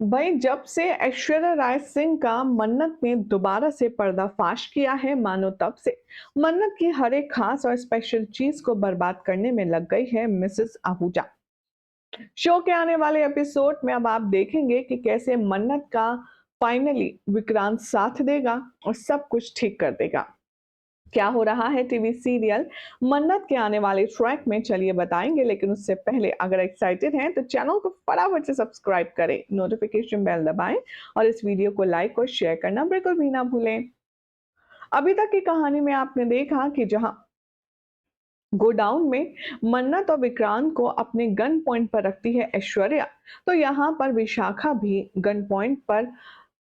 भाई जब से ऐश्वर्या राय सिंह का मन्नत ने दोबारा से पर्दाफाश किया है, मानो तब से मन्नत की हर एक खास और स्पेशल चीज को बर्बाद करने में लग गई है मिसेस आहूजा। शो के आने वाले एपिसोड में अब आप देखेंगे कि कैसे मन्नत का फाइनली विक्रांत साथ देगा और सब कुछ ठीक कर देगा। क्या हो रहा है टीवी सीरियल मन्नत के आने वाले ट्रैक में, चलिए बताएंगे। लेकिन उससे पहले अगर एक्साइटेड हैं तो चैनल को फटाफट से सब्सक्राइब करें, नोटिफिकेशन बेल दबाएं और इस वीडियो को लाइक और शेयर करना बिल्कुल भी ना भूलें। अभी तक की कहानी में आपने देखा कि जहां गोडाउन में मन्नत और विक्रांत को अपने गन पॉइंट पर रखती है ऐश्वर्या, तो यहाँ पर विशाखा भी गन पॉइंट पर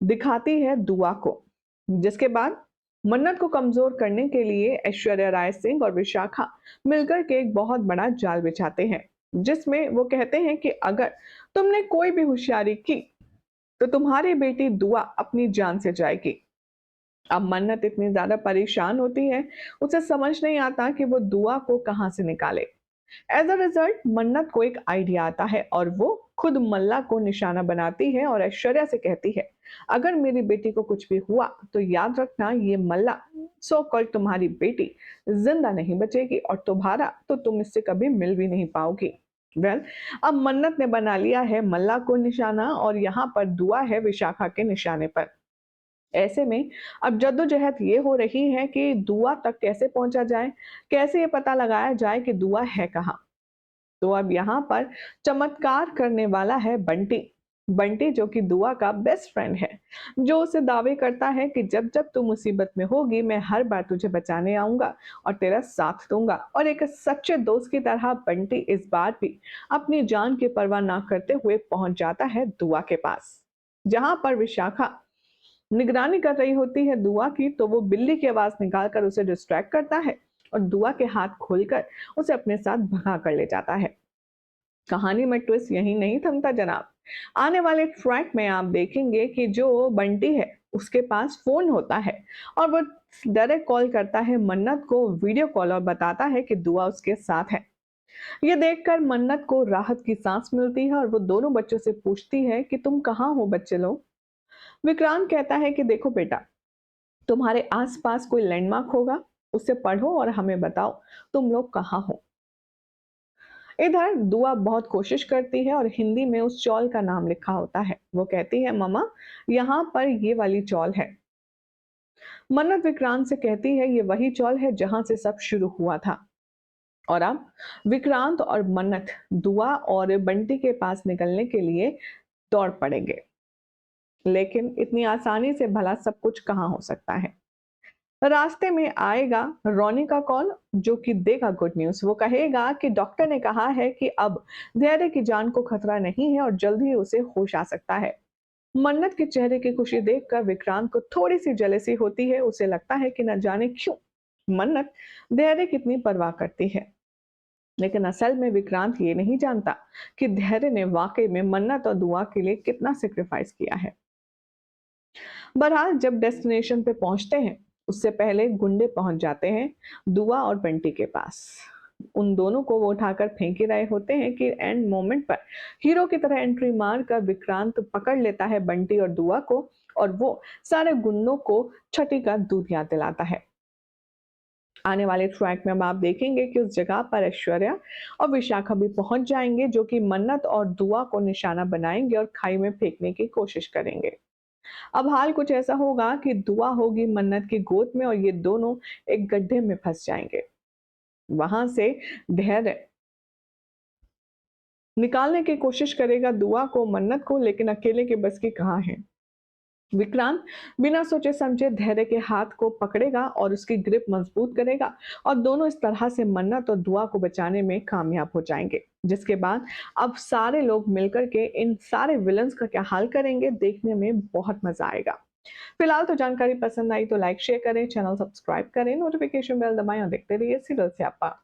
दिखाती है दुआ को। जिसके बाद मन्नत को कमजोर करने के लिए ऐश्वर्या राय सिंह और विशाखा मिलकर के एक बहुत बड़ा जाल बिछाते हैं, जिसमें वो कहते हैं कि अगर तुमने कोई भी होशियारी की तो तुम्हारी बेटी दुआ अपनी जान से जाएगी। अब मन्नत इतनी ज्यादा परेशान होती है, उसे समझ नहीं आता कि वो दुआ को कहां से निकाले। एज अ रिजल्ट मन्नत को एक आइडिया आता है और वो खुद मल्ला को निशाना बनाती है और ऐश्वर्या से कहती है, अगर मेरी बेटी को कुछ भी हुआ तो याद रखना ये मल्ला सो कॉल्ड तुम्हारी बेटी जिंदा नहीं बचेगी और तुम्हारा तो तुम इससे कभी मिल भी नहीं पाओगी। अब मन्नत ने बना लिया है मल्ला को निशाना और यहाँ पर दुआ है विशाखा के निशाने पर। ऐसे में अब जद्दोजहद ये हो रही है कि दुआ तक कैसे पहुंचा जाए, कैसे ये पता लगाया जाए कि दुआ है कहाँ। तो अब यहाँ पर चमत्कार करने वाला है बंटी। बंटी जो कि दुआ का बेस्ट फ्रेंड है, जो उसे दावे करता है कि जब जब तू मुसीबत में होगी मैं हर बार तुझे बचाने आऊंगा और तेरा साथ दूंगा। और एक सच्चे दोस्त की तरह बंटी इस बार भी अपनी जान की परवाह ना करते हुए पहुंच जाता है दुआ के पास। जहां पर विशाखा निगरानी कर रही होती है दुआ की, तो वो बिल्ली की आवाज निकालकर उसे डिस्ट्रैक्ट करता है और दुआ के हाथ खोलकर उसे अपने साथ भगा कर ले जाता है। कहानी में ट्विस्ट यही नहीं थमता जनाब। आने वाले ट्रैक में आप देखेंगे कि जो बंटी है उसके पास फोन होता है और वो डायरेक्ट कॉल करता है मन्नत को वीडियो कॉल और बताता है कि दुआ उसके साथ है। ये देखकर मन्नत को राहत की सांस मिलती है और वो दोनों बच्चों से पूछती है कि तुम कहाँ हो बच्चे लोग। विक्रांत कहता है कि देखो बेटा, तुम्हारे आसपास कोई लैंडमार्क होगा, उसे पढ़ो और हमें बताओ तुम लोग कहाँ हो। इधर दुआ बहुत कोशिश करती है और हिंदी में उस चौल का नाम लिखा होता है। वो कहती है मम्मा, यहाँ पर ये वाली चौल है। मन्नत विक्रांत से कहती है ये वही चौल है जहां से सब शुरू हुआ था। और अब विक्रांत और मन्नत दुआ और बंटी के पास निकलने के लिए दौड़ पड़ेंगे। लेकिन इतनी आसानी से भला सब कुछ कहाँ हो सकता है। रास्ते में आएगा रोनी का कॉल, जो कि देगा गुड न्यूज। वो कहेगा कि डॉक्टर ने कहा है कि अब धैर्य की जान को खतरा नहीं है और जल्द ही उसे होश आ सकता है। मन्नत के चेहरे की खुशी देखकर विक्रांत को थोड़ी सी जेलसी होती है। उसे लगता है कि न जाने क्यों मन्नत धैर्य कितनी परवाह करती है। लेकिन असल में विक्रांत ये नहीं जानता कि धैर्य ने वाकई में मन्नत और दुआ के लिए कितना सेक्रीफाइस किया है। बहरहाल जब डेस्टिनेशन पे पहुंचते हैं उससे पहले गुंडे पहुंच जाते हैं दुआ और बंटी के पास। उन दोनों को वो उठाकर फेंक ही रहे होते हैं कि एंड मोमेंट पर हीरो की तरह एंट्री मार कर विक्रांत पकड़ लेता है बंटी और दुआ को और वो सारे गुंडों को छठी का दूध याद दिलाता है। आने वाले ट्रैक में अब आप देखेंगे कि उस जगह पर ऐश्वर्या और विशाखा भी पहुंच जाएंगे, जो कि मन्नत और दुआ को निशाना बनाएंगे और खाई में फेंकने की कोशिश करेंगे। अब हाल कुछ ऐसा होगा कि दुआ होगी मन्नत की गोद में और ये दोनों एक गड्ढे में फंस जाएंगे। वहां से धैर्य निकालने की कोशिश करेगा दुआ को मन्नत को, लेकिन अकेले के बस की कहाँ है। विक्रांत बिना सोचे समझे धैर्य के हाथ को पकड़ेगा और उसकी ग्रिप मजबूत करेगा और दोनों इस तरह से मन्नत और दुआ को बचाने में कामयाब हो जाएंगे। जिसके बाद अब सारे लोग मिलकर के इन सारे विलन्स का क्या हाल करेंगे, देखने में बहुत मजा आएगा। फिलहाल तो जानकारी पसंद आई तो लाइक शेयर करें, चैनल सब्सक्राइब करें, नोटिफिकेशन बेल दबाएं और देखते रहिए सीरियल स्यापा।